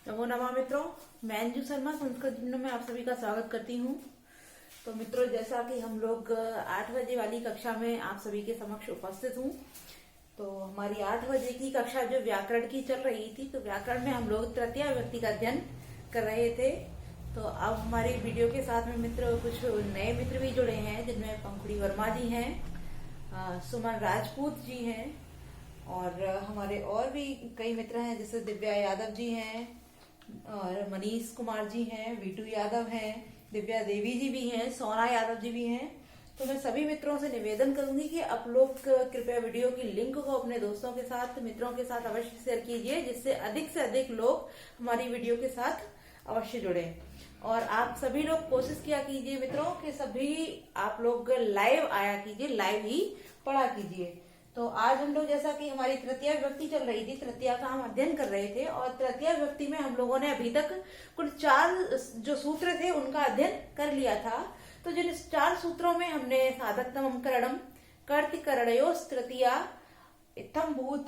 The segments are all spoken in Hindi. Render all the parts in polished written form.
नमो नमः मित्रों, मैं अंजू शर्मा संस्कृत जिम्नो में आप सभी का स्वागत करती हूँ। तो मित्रों, जैसा कि हम लोग 8 बजे वाली कक्षा में आप सभी के समक्ष उपस्थित हूँ। तो हमारी 8 बजे की कक्षा जो व्याकरण की चल रही थी, तो व्याकरण में हम लोग तृतीय विभक्ति का अध्ययन कर रहे थे। तो अब हमारी वीडियो के साथ में मित्र कुछ नए मित्र भी जुड़े हैं, जिनमें पंखुड़ी वर्मा जी हैं, सुमन राजपूत जी हैं और हमारे और भी कई मित्र हैं, जैसे दिव्या यादव जी हैं और मनीष कुमार जी हैं, वीटू यादव हैं, दिव्या देवी जी भी हैं, सोना यादव जी भी हैं। तो मैं सभी मित्रों से निवेदन करूंगी कि आप लोग कृपया वीडियो की लिंक को अपने दोस्तों के साथ, मित्रों के साथ अवश्य शेयर कीजिए, जिससे अधिक लोग हमारी वीडियो के साथ अवश्य जुड़े। और आप सभी लोग कोशिश किया कीजिए मित्रों कि सभी आप लोग लाइव आया कीजिए, लाइव ही पढ़ा कीजिए। तो आज हम लोग, जैसा कि हमारी तृतीय विभक्ति चल रही थी, तृतीया का हम अध्ययन कर रहे थे और तृतीय विभक्ति में हम लोगों ने अभी तक कुल 4 जो सूत्र थे उनका अध्ययन कर लिया था। तो जिन 4 सूत्रों में हमने साधकतम करणम, कर्तिकरणयोस् तृतीया, इत्थम भूत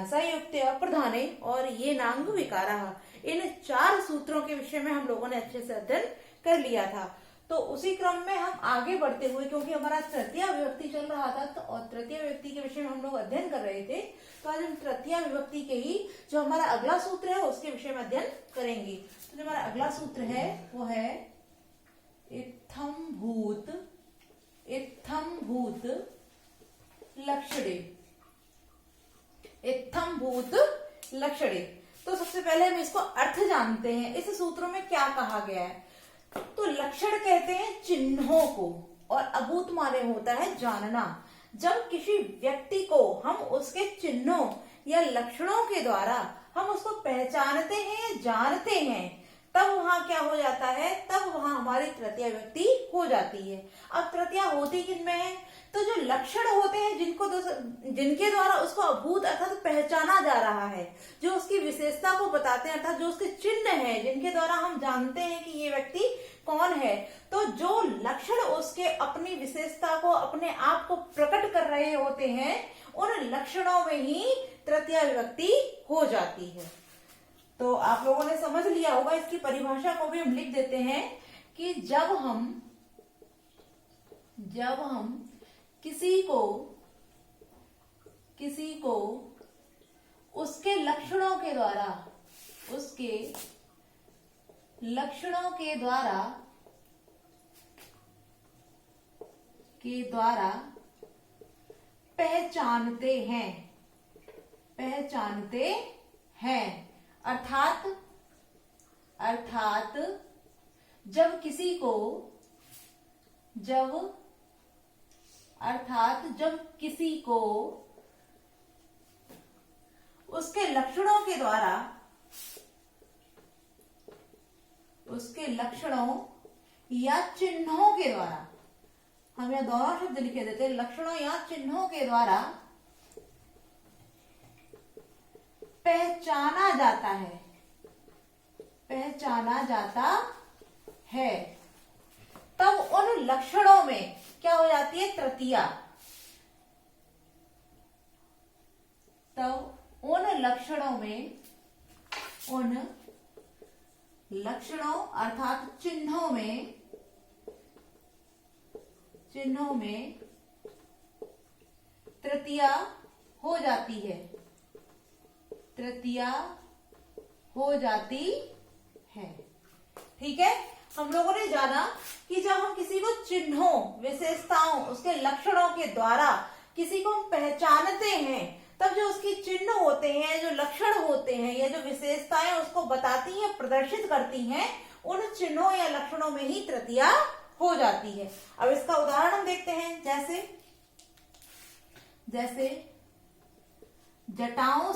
संयुक्त प्रधाने और ये नांग विकारा, इन 4 सूत्रों के विषय में हम लोगों ने अच्छे से अध्ययन कर लिया था। तो उसी क्रम में हम आगे बढ़ते हुए, क्योंकि हमारा तृतीय विभक्ति चल रहा था तो और तृतीय विभक्ति के विषय में हम लोग अध्ययन कर रहे थे, तो आज हम तृतीय विभक्ति के ही जो हमारा अगला सूत्र है उसके विषय में अध्ययन करेंगे। तो जो हमारा अगला सूत्र है वो है इत्थम भूत लक्षणे। इत्थम भूत लक्षणे। तो सबसे पहले हम इसको अर्थ जानते हैं, इस सूत्रों में क्या कहा गया है। तो लक्षण कहते हैं चिन्हों को और अभूत माने होता है जानना। जब किसी व्यक्ति को हम उसके चिन्हों या लक्षणों के द्वारा हम उसको पहचानते हैं, जानते हैं, तब वहां क्या हो जाता है, तब वहां हमारी तृतीय विभक्ति हो जाती है। अब तृतीया होती किनमें है, तो जो लक्षण होते हैं जिनके द्वारा उसको अभूत अर्थात पहचाना जा रहा है, जो उसकी विशेषता को बताते हैं, अर्थात जो उसके चिन्ह है जिनके द्वारा हम जानते हैं कि ये व्यक्ति कौन है, तो जो लक्षण उसके अपनी विशेषता को, अपने आप को प्रकट कर रहे होते हैं, उन लक्षणों में ही तृतीय विभक्ति हो जाती है। तो आप लोगों ने समझ लिया होगा, इसकी परिभाषा को भी हम लिख देते हैं कि जब हम किसी को उसके लक्षणों के द्वारा पहचानते हैं, अर्थात जब किसी को उसके लक्षणों या चिन्हों के द्वारा, हम यह दोनों शब्द लिखे देते हैं, लक्षणों या चिन्हों के द्वारा पहचाना जाता है, तब उन लक्षणों में क्या हो जाती है, तृतीया। तब उन लक्षणों अर्थात चिन्हों में तृतीया हो जाती है। ठीक है, हम लोगों ने जाना कि जब हम किसी को चिन्हों, विशेषताओं, उसके लक्षणों के द्वारा किसी को हम पहचानते हैं, तब जो उसकी चिन्ह होते हैं, जो लक्षण होते हैं या जो विशेषताएं उसको बताती हैं, प्रदर्शित करती हैं, उन चिन्हों या लक्षणों में ही तृतीया हो जाती है। अब इसका उदाहरण हम देखते हैं, जैसे जटाओं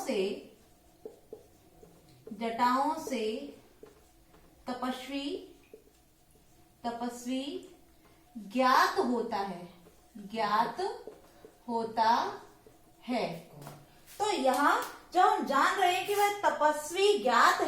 से तपस्वी ज्ञात होता है। तो यहाँ जब हम जान रहे हैं कि वह तपस्वी ज्ञात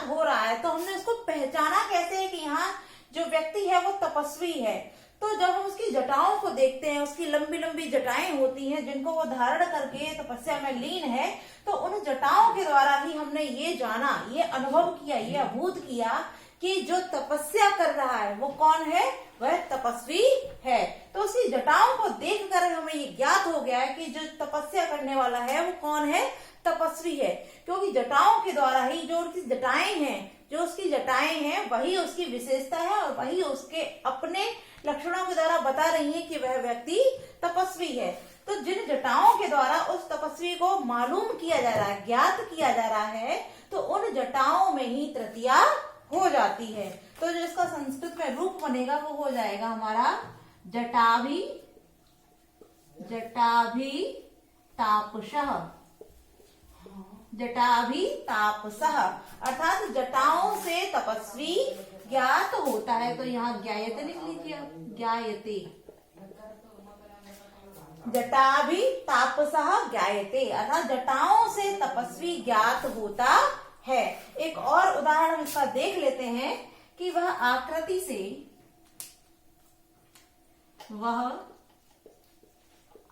हो रहा है, तो हमने उसको पहचाना कैसे है कि यहाँ जो व्यक्ति है वो तपस्वी है। तो जब हम उसकी जटाओं को देखते हैं, उसकी लंबी लंबी जटाएं होती हैं जिनको वो धारण करके तपस्या में लीन है, तो उन जटाओं के द्वारा ही हमने ये जाना, ये अनुभव किया, ये अभूत किया कि जो तपस्या कर रहा है वो कौन है, वह तपस्वी है। तो उसकी जटाओं को देखकर हमें ये ज्ञात हो गया है कि जो तपस्या करने वाला है वो कौन है, तपस्वी है। क्योंकि जटाओं के द्वारा ही जो उसकी जटाएं हैं, जो उसकी जटाएं हैं वही उसकी विशेषता है और वही उसके अपने लक्षणों के द्वारा बता रही है कि वह व्यक्ति तपस्वी है। तो जिन जटाओं के द्वारा उस तपस्वी को मालूम किया जा रहा है, ज्ञात किया जा रहा है, तो उन जटाओं में ही तृतीया हो जाती है। तो जो इसका संस्कृत में रूप बनेगा वो हो जाएगा हमारा जटाभि, जटाभि तापसः, जटाभि तापसः, अर्थात जटाओं से तपस्वी ज्ञात होता है। तो यहाँ ज्ञायते लिख लीजिए आप, ज्ञायते, जटाभि तापसः ज्ञायते, अर्थात जटाओं से तपस्वी ज्ञात होता है। एक और उदाहरण हम इसका देख लेते हैं कि वह आकृति से, वह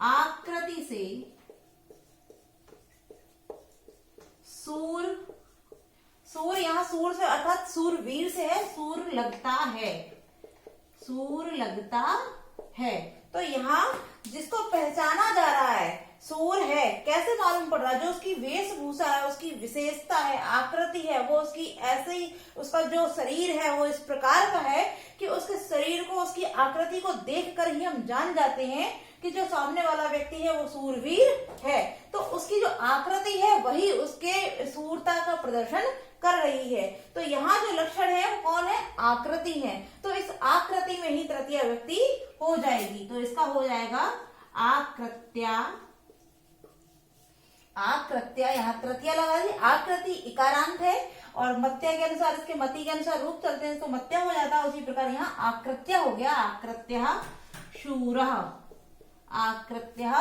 आकृति से सूर, सूर यहाँ सूर से अर्थात सूरवीर से है, सूर लगता है, सूर लगता है। तो यहाँ जिसको पहचाना जा रहा है सूर है, कैसे मालूम पड़ रहा है, जो उसकी वेशभूषा है, उसकी विशेषता है, आकृति है, वो उसकी ऐसे ही, उसका जो शरीर है वो इस प्रकार का है कि उसके शरीर को, उसकी आकृति को देखकर ही हम जान जाते हैं कि जो सामने वाला व्यक्ति है वो सूरवीर है। तो उसकी जो आकृति है वही उसके सूरता का प्रदर्शन कर रही है। तो यहाँ जो लक्षण है वो कौन है, आकृति है। तो इस आकृति में ही तृतीय व्यक्ति हो जाएगी। तो इसका हो जाएगा आकृत्या, आकृत्या, यहाँ तृतीया लगा दी, आकृति इकारांत है और मत्या के अनुसार, इसके मति के अनुसार रूप चलते हैं तो मत्या हो जाता है। उसी प्रकार यहाँ आकृत्या हो गया, आकृत्य शूरः, आकृत्य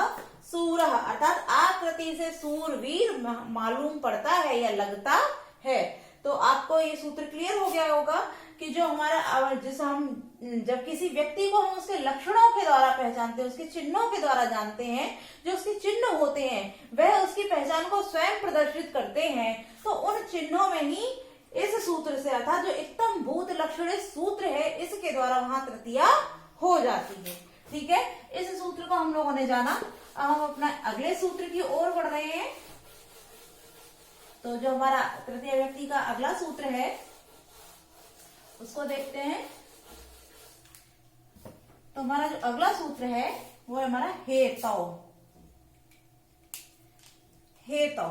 सूरः, अर्थात आकृति से सूरवीर मालूम पड़ता है या लगता है। तो आपको ये सूत्र क्लियर हो गया होगा कि जो हमारा, जिस हम जब किसी व्यक्ति को हम उसके लक्षणों के द्वारा पहचानते हैं, उसके चिन्हों के द्वारा जानते हैं, जो उसके चिन्ह होते हैं वह उसकी पहचान को स्वयं प्रदर्शित करते हैं। तो उन चिन्हों में ही इस सूत्र से, अर्थात जो एकदम भूत लक्षण सूत्र है, इसके द्वारा वहां तृतीया हो जाती है। ठीक है, इस सूत्र को हम लोगों ने जाना। अब हम अपना अगले सूत्र की ओर बढ़ रहे हैं। तो जो हमारा तृतीय व्यक्ति का अगला सूत्र है उसको देखते हैं। तो हमारा जो अगला सूत्र है वो है हमारा हेतौ, हेतौ,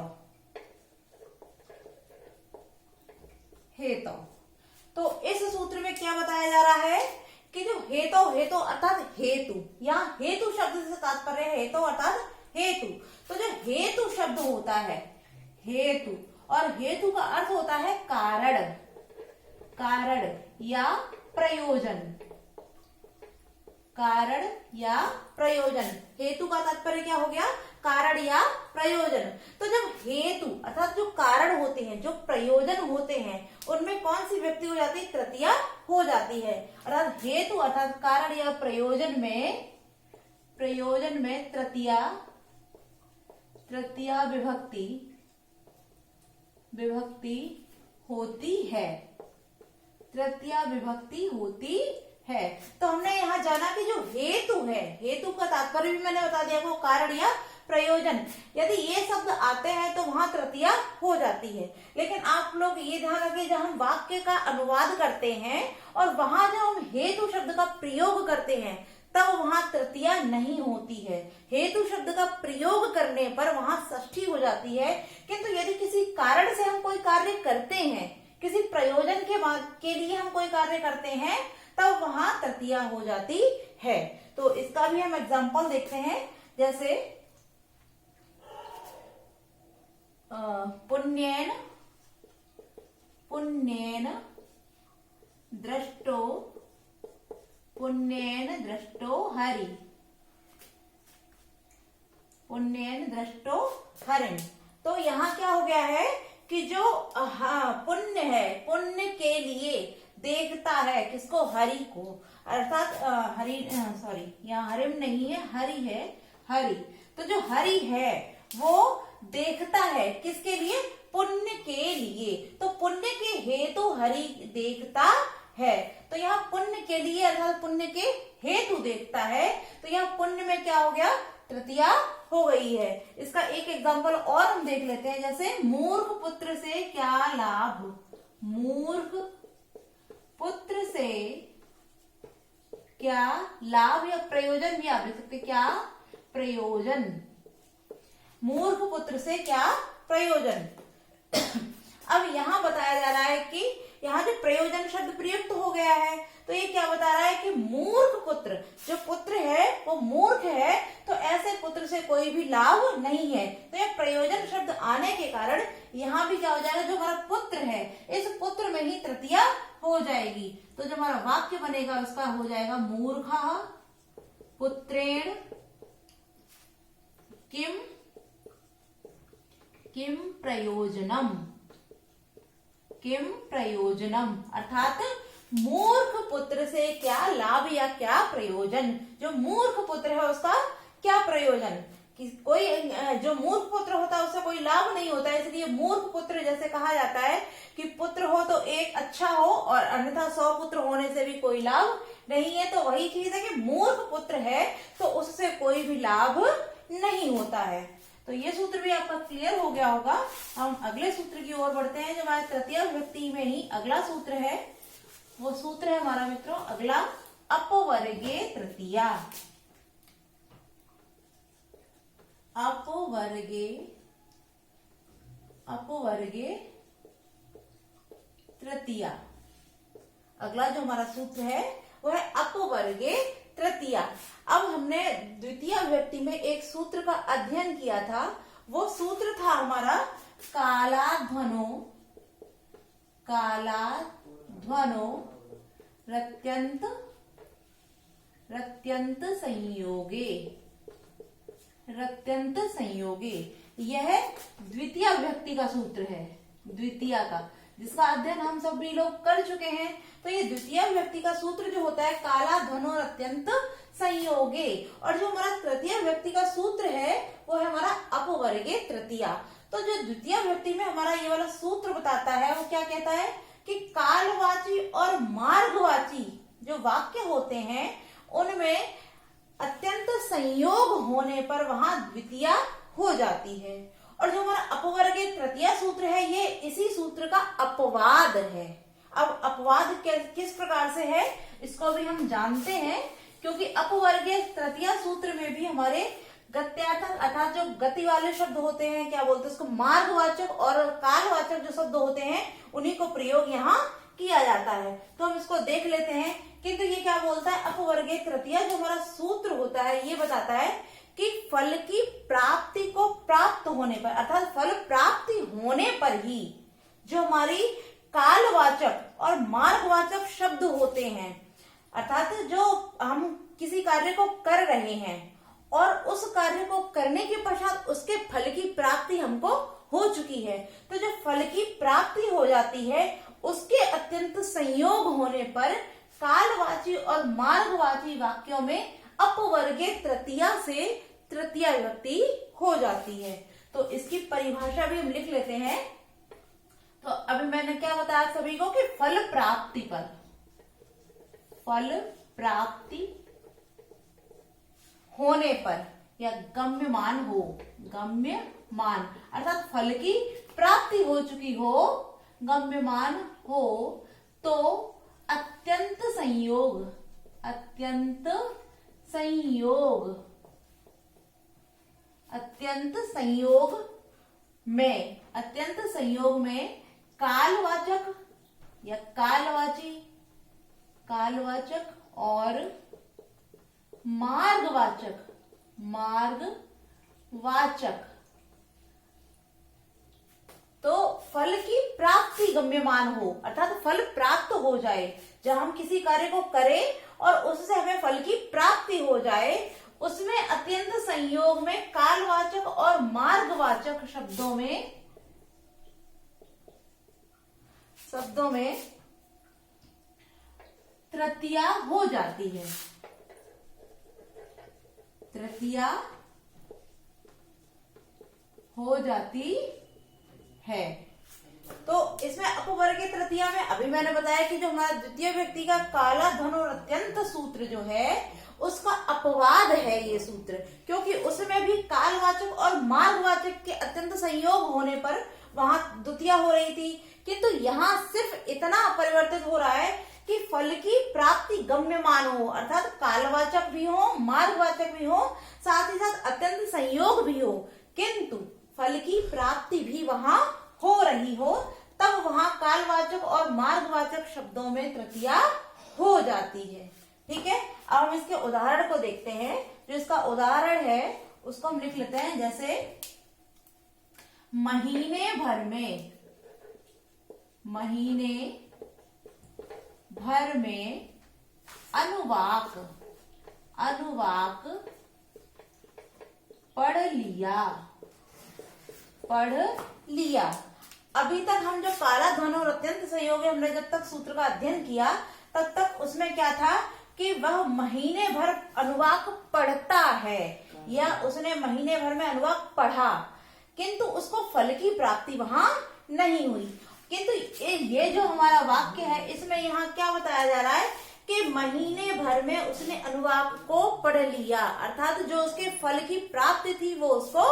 हेतौ। तो इस सूत्र में क्या बताया जा रहा है कि जो हेतु, हेतु अर्थात हेतु, यहाँ हेतु शब्द से तात्पर्य है हेतु अर्थात हेतु। तो जो हेतु शब्द होता है, हेतु, और हेतु का अर्थ होता है कारण, कारण या प्रयोजन, कारण या प्रयोजन। हेतु का तात्पर्य क्या हो गया, कारण या प्रयोजन। तो जब हेतु अर्थात जो कारण होते हैं, जो प्रयोजन होते हैं, उनमें कौन सी व्यक्ति हो जाती है, तृतीया हो जाती है। अर्थात हेतु अर्थात कारण या प्रयोजन में, प्रयोजन में तृतीया, तृतीया विभक्ति, विभक्ति होती है, तृतीया विभक्ति होती है। तो हमने यहाँ जाना कि जो हेतु है, हेतु का तात्पर्य भी मैंने बता दिया वो कारण या प्रयोजन, यदि ये शब्द आते हैं तो वहां तृतीया हो जाती है। लेकिन आप लोग ये ध्यान रखिए, जब हम वाक्य का अनुवाद करते हैं और वहां जब हम हेतु शब्द का प्रयोग करते हैं तब वहां तृतीया नहीं होती है। हेतु शब्द का प्रयोग करने पर वहां षष्ठी हो जाती है। किंतु यदि किसी कारण से हम कोई कार्य करते हैं, किसी प्रयोजन के लिए हम कोई कार्य करते हैं, तब वहां तृतीया हो जाती है। तो इसका भी हम एग्जाम्पल देखते हैं। जैसे पुण्येन, पुण्येन दृष्टो, पुण्येन दृष्टो हरि, पुण्येन दृष्टो हरिण। तो यहाँ क्या हो गया है कि जो पुण्य है, पुण्य के लिए देखता है, किसको? हरि को। अर्थात यहाँ हरिम नहीं है, हरि है, हरि। तो जो हरि है वो देखता है, किसके लिए? पुण्य के लिए। तो पुण्य के हेतु हरि देखता है। तो यहाँ पुण्य के लिए अर्थात पुण्य के हेतु देखता है। तो यहाँ पुण्य में क्या हो गया? तृतीया हो गई है। इसका एक एग्जांपल और हम देख लेते हैं, जैसे मूर्ख पुत्र से क्या लाभ? मूर्ख पुत्र से क्या लाभ या प्रयोजन भी आप लिख सकते, क्या प्रयोजन? मूर्ख पुत्र से क्या प्रयोजन? अब यहां बताया जा रहा है कि यहाँ जो प्रयोजन शब्द प्रयुक्त हो गया है, तो ये क्या बता रहा है कि मूर्ख पुत्र, जो पुत्र है वो मूर्ख है, तो ऐसे पुत्र से कोई भी लाभ नहीं है। तो ये प्रयोजन शब्द आने के कारण यहाँ भी क्या हो जाएगा? जो हमारा पुत्र है, इस पुत्र में ही तृतीया हो जाएगी। तो जो हमारा वाक्य बनेगा उसका हो जाएगा मूर्खः पुत्रेण किम किम प्रयोजनम, किम प्रयोजनम। अर्थात मूर्ख पुत्र से क्या लाभ या क्या प्रयोजन? जो मूर्ख पुत्र है उसका क्या प्रयोजन? कि कोई जो मूर्ख पुत्र होता है उससे कोई लाभ नहीं होता है, इसलिए मूर्ख पुत्र जैसे कहा जाता है कि पुत्र हो तो एक अच्छा हो और अन्यथा 100 पुत्र होने से भी कोई लाभ नहीं है। तो वही चीज है कि मूर्ख पुत्र है तो उससे कोई भी लाभ नहीं होता है। तो ये सूत्र भी आपका क्लियर हो गया होगा। हम अगले सूत्र की ओर बढ़ते हैं, जो हमारे तृतीया विभक्ति में ही अगला सूत्र है। वो सूत्र है हमारा मित्रों अगला अपवर्गे तृतीया। अपवर्गे तृतीया, अगला जो हमारा सूत्र है वो है अपवर्गे तृतीया। अब हमने द्वितीय विभक्ति में एक सूत्र का अध्ययन किया था, वो सूत्र था हमारा कालाध्वनो रत्यंत संयोगे। यह द्वितीय विभक्ति का सूत्र है, द्वितीय का, जिसका अध्ययन हम सभी लोग कर चुके हैं। तो ये द्वितीय विभक्ति का सूत्र जो होता है कालाध्वनो अत्यंत संयोगे, और जो हमारा तृतीय विभक्ति का सूत्र है वो है हमारा अपवर्गे तृतीया। तो जो द्वितीय विभक्ति में हमारा ये वाला सूत्र बताता है वो क्या कहता है कि कालवाची और मार्गवाची जो वाक्य होते हैं उनमें अत्यंत संयोग होने पर वहां द्वितीया हो जाती है। और जो हमारा अपवर्गे तृतीया सूत्र है ये इसी सूत्र का अपवाद है। अब अपवाद किस प्रकार से है इसको भी हम जानते हैं, क्योंकि अपवर्गे तृतीया सूत्र में भी हमारे गत्यार्थक अर्थात जो गति वाले शब्द होते हैं, क्या बोलते हैं उसको, मार्गवाचक और कालवाचक जो शब्द होते हैं उन्हीं को प्रयोग यहाँ किया जाता है। तो हम इसको देख लेते हैं। किंतु ये क्या बोलता है, अपवर्गे तृतीया जो हमारा सूत्र होता है ये बताता है कि फल की प्राप्ति को प्राप्त होने पर अर्थात फल प्राप्ति होने पर ही जो हमारी कालवाचक और मार्गवाचक शब्द होते हैं, अर्थात जो हम किसी कार्य को कर रहे हैं और उस कार्य को करने के पश्चात उसके फल की प्राप्ति हमको हो चुकी है, तो जो फल की प्राप्ति हो जाती है उसके अत्यंत संयोग होने पर कालवाची और मार्गवाची वाक्यों में अपवर्गे तृतीया से तृतीया विभक्ति हो जाती है। तो इसकी परिभाषा भी हम लिख लेते हैं। तो अभी मैंने क्या बताया सभी को कि फल प्राप्ति पर, फल प्राप्ति होने पर या गम्यमान हो, गम्यमान अर्थात फल की प्राप्ति हो चुकी हो, गम्यमान हो, तो अत्यंत संयोग, अत्यंत संयोग, अत्यंत संयोग में, अत्यंत संयोग में कालवाचक या कालवाची, कालवाचक और मार्गवाचक, मार्गवाचक, तो फल की प्राप्ति गम्यमान हो अर्थात फल प्राप्त हो जाए। जब हम किसी कार्य को करें और उससे हमें फल की प्राप्ति हो जाए, उसमें अत्यंत संयोग में कालवाचक और मार्गवाचक शब्दों में तृतीया हो जाती है, तृतीया हो जाती है। तो इसमें अपवर्ग की तृतीया में अभी मैंने बताया कि जो हमारा द्वितीय व्यक्ति का काला धनुरत्यंत सूत्र जो है उसका अपवाद है ये सूत्र, क्योंकि उसमें भी कालवाचक और मार्गवाचक के अत्यंत संयोग होने पर वहां द्वितीया हो रही थी, किंतु यहाँ सिर्फ इतना परिवर्तित हो रहा है कि फल की प्राप्ति गम्यमान हो, अर्थात कालवाचक भी हो, मार्गवाचक भी हो, साथ ही साथ अत्यंत संयोग भी हो, किंतु फल की प्राप्ति भी वहां हो रही हो, तब वहां कालवाचक और मार्गवाचक शब्दों में तृतीया हो जाती है। ठीक है, अब हम इसके उदाहरण को देखते हैं। जो इसका उदाहरण है उसको हम लिख लेते हैं, जैसे महीने भर में, महीने भर में अनुवाक, अनुवाक पढ़ लिया, पढ़ लिया। अभी तक हम जो काला धनुरत्यंत संयोग हमने जब तक सूत्र का अध्ययन किया तब तक उसमें क्या था कि वह महीने भर अनुवाक पढ़ता है या उसने महीने भर में अनुवाक पढ़ा, किंतु उसको फल की प्राप्ति वहां नहीं हुई। किंतु ये जो हमारा वाक्य है इसमें यहाँ क्या बताया जा रहा है कि महीने भर में उसने अनुवाक को पढ़ लिया, अर्थात जो उसके फल की प्राप्ति थी वो उसको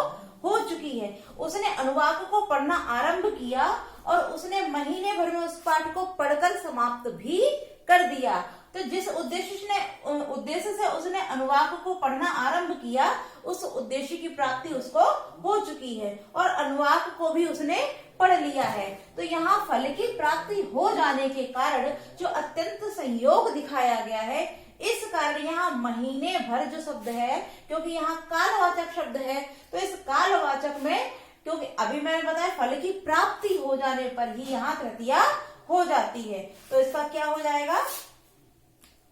हो चुकी है। उसने अनुवाक को पढ़ना आरंभ किया और उसने महीने भर में उस पाठ को पढ़कर समाप्त भी कर दिया। तो जिस उद्देश्य से उसने अनुवाक को पढ़ना आरंभ किया उस उद्देश्य की प्राप्ति उसको हो चुकी है और अनुवाक को भी उसने पढ़ लिया है। तो यहाँ फल की प्राप्ति हो जाने के कारण जो अत्यंत संयोग दिखाया गया है, इस कारण यहाँ महीने भर जो शब्द है, क्योंकि यहाँ कालवाचक शब्द है, तो इस कालवाचक में क्योंकि अभी मैंने बताया फल की प्राप्ति हो जाने पर ही यहाँ तृतीया हो जाती है। तो इसका क्या हो जाएगा,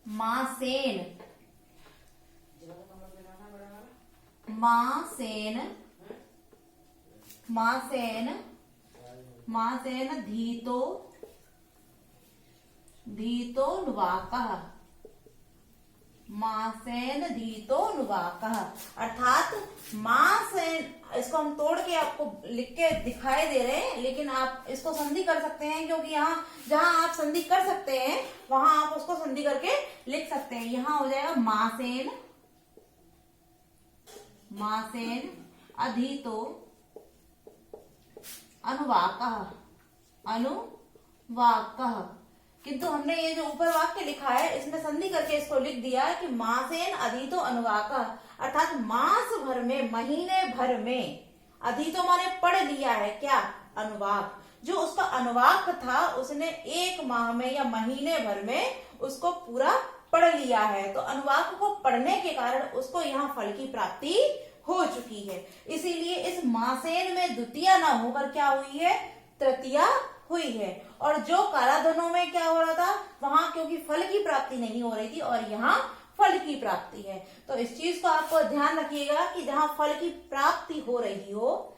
मासेन, मासेन, मासेन, मासेन धीतो, धीतो नुवाकः, मासेन धीतो नुवाकः, अर्थात मासेन, इसको हम तोड़ के आपको लिख के दिखाई दे रहे हैं, लेकिन आप इसको संधि कर सकते हैं, क्योंकि यहाँ जहां आप संधि कर सकते हैं वहां आप उसको संधि करके लिख सकते हैं। यहाँ हो जाएगा मासेन, मासेन अधीतो अनुवाकः, अनुवाकः। किंतु हमने ये जो ऊपर वाक्य लिखा है इसमें संधि करके इसको लिख दिया है कि मासेन अधीतो अनुवाकः, अर्थात मास भर में, महीने भर में, अधीतो माने पढ़ लिया है क्या, अनुवाक। जो उसका अनुवाक था उसने एक माह में या महीने भर में उसको पूरा पढ़ लिया है। तो अनुवाक को पढ़ने के कारण उसको यहाँ फल की प्राप्ति हो चुकी है। इसीलिए इस मासेन में द्वितीया न होकर क्या हुई है, तृतीया हुई है। और जो कालाधनों में क्या हो रहा था वहां, क्योंकि फल की प्राप्ति नहीं हो रही थी और यहाँ फल की प्राप्ति है। तो इस चीज को आपको ध्यान रखिएगा कि जहां फल की प्राप्ति हो रही हो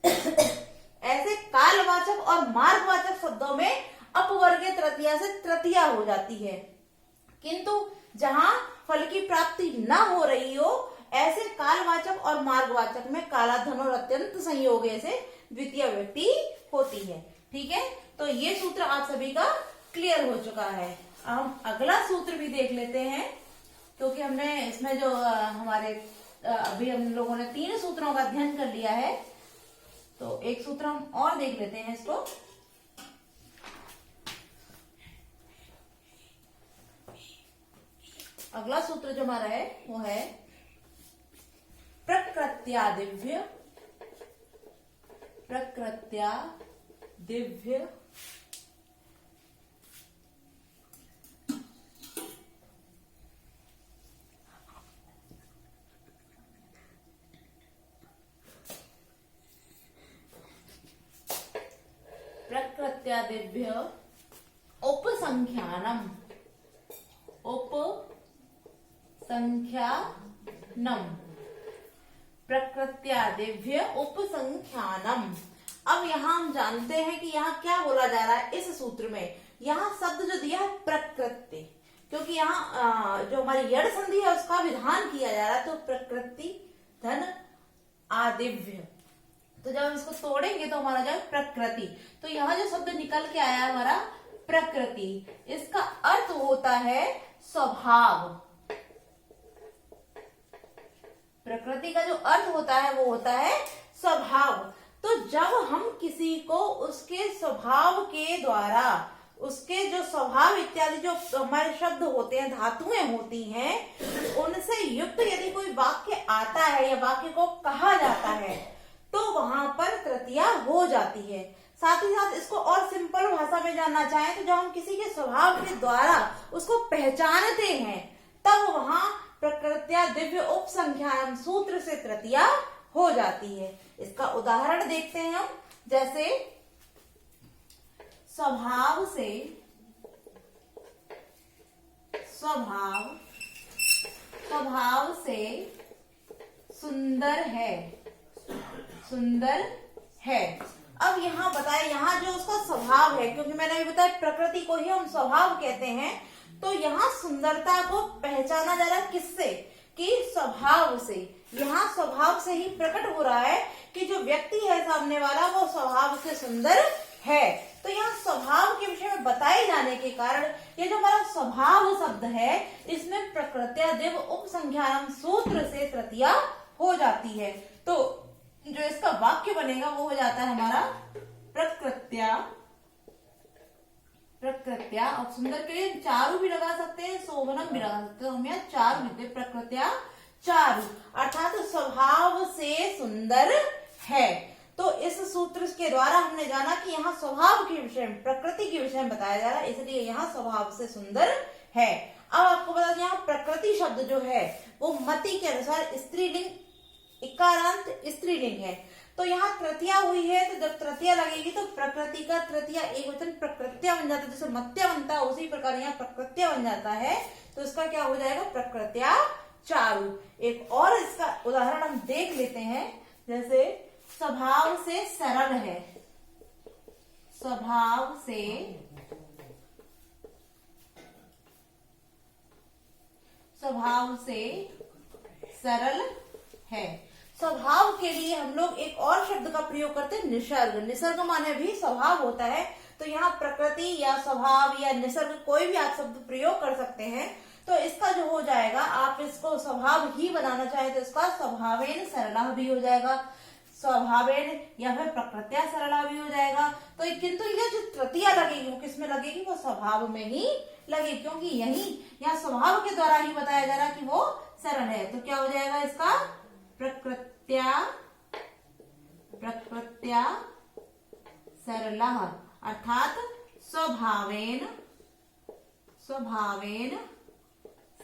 ऐसे कालवाचक और मार्गवाचक शब्दों में अपवर्गीय तृतीया से तृतीया हो जाती है, किंतु जहां फल की प्राप्ति न हो रही हो ऐसे कालवाचक और मार्गवाचक में कालाधन और अत्यंत संयोग से द्वितीय व्यक्ति होती है। ठीक है, तो ये सूत्र आप सभी का क्लियर हो चुका है। हम अगला सूत्र भी देख लेते हैं, क्योंकि हमने इसमें जो हमारे अभी हम लोगों ने 3 सूत्रों का अध्ययन कर लिया है, तो एक सूत्र हम और देख लेते हैं इसको। अगला सूत्र जो हमारा है वो है प्रकृत्यादिव्य, प्रकृत्यादिव्य प्रकृत्यादिव्य उपसंख्यानम, उपसंख्यानम, प्रकृत्यादिव्य उपसंख्यानम। अब यहाँ हम जानते हैं कि यहाँ क्या बोला जा रहा है इस सूत्र में। यहाँ शब्द जो दिया है प्रकृति, क्योंकि यहाँ जो हमारी यड़ संधि है उसका विधान किया जा रहा है, तो प्रकृति धन आदिव्य, तो जब हम इसको तोड़ेंगे तो हमारा जो है प्रकृति, तो यहाँ जो शब्द निकल के आया हमारा प्रकृति, इसका अर्थ होता है स्वभाव। प्रकृति का जो अर्थ होता है वो होता है स्वभाव। तो जब हम किसी को उसके स्वभाव के द्वारा, उसके जो स्वभाव इत्यादि जो हमारे शब्द होते हैं, धातुएं होती हैं, उनसे युक्त यदि कोई वाक्य आता है या वाक्य को कहा जाता है तो वहां पर तृतीया हो जाती है। साथ ही साथ इसको और सिंपल भाषा में जानना चाहें तो जब हम किसी के स्वभाव के द्वारा उसको पहचानते हैं तब वहां प्रकृत्या दिव्य उपसंख्यान सूत्र से तृतीया हो जाती है। इसका उदाहरण देखते हैं हम, जैसे स्वभाव से सुंदर है, सुंदर है। अब यहाँ बताए, यहाँ जो उसका स्वभाव है, क्योंकि मैंने अभी बताया प्रकृति को ही हम स्वभाव कहते हैं, तो यहाँ सुंदरता को पहचाना जा रहा है किससे, कि स्वभाव से। यहाँ स्वभाव से ही प्रकट हो रहा है कि जो व्यक्ति है सामने वाला वो स्वभाव से सुंदर है। तो यहाँ स्वभाव के विषय में बताए जाने के कारण ये जो हमारा स्वभाव शब्द है इसमें प्रकृत्या दिव्य उपसंख्यानम सूत्र से तृतीया हो जाती है। तो जो इसका वाक्य बनेगा वो हो जाता है हमारा प्रकृत्या, और सुंदर के लिए चारु भी लगा सकते हैं, शोभनम भी लगा सकते हैं, तो हम यहाँ चारु लिखते हैं, प्रकृत्या चारु, अर्थात स्वभाव से सुंदर है। तो इस सूत्र के द्वारा हमने जाना कि यहाँ स्वभाव के विषय में, प्रकृति के विषय में बताया जा रहा है, इसलिए यहाँ स्वभाव से सुंदर है। अब आपको बता दें, यहाँ प्रकृति शब्द जो है वो मति के अनुसार स्त्रीलिंग, इकारांत स्त्रीलिंग है। तो यहाँ तृतीया हुई है, तो जब तृतीया लगेगी तो प्रकृति का तृतीया एक वचन प्रकृत्या बन जाता है, जैसे मत्या बनता है उसी प्रकार यहाँ प्रकृत्या बन जाता है, तो इसका क्या हो जाएगा, प्रकृत्या चारु। एक और इसका उदाहरण हम देख लेते हैं, जैसे स्वभाव से सरल है, स्वभाव से सरल है। स्वभाव के लिए हम लोग एक और शब्द का प्रयोग करते हैं, निसर्ग। निसर्ग माने भी स्वभाव होता है, तो यहाँ प्रकृति या स्वभाव या निसर्ग कोई भी आप शब्द प्रयोग कर सकते हैं। तो इसका जो हो जाएगा, आप इसको स्वभाव ही बनाना चाहे तो इसका स्वभावेन सरला भी हो जाएगा, स्वभावेन या फिर प्रकृत्या सरला भी हो जाएगा। तो किंतु यह जो तृतीया लगेगी वो किसमें लगेगी, वो स्वभाव में ही लगेगी, क्योंकि यही यहाँ स्वभाव के द्वारा ही बताया जा रहा है कि वो सरल है। तो क्या हो जाएगा इसका, प्रकृत्या सरला, अर्थात स्वभावेन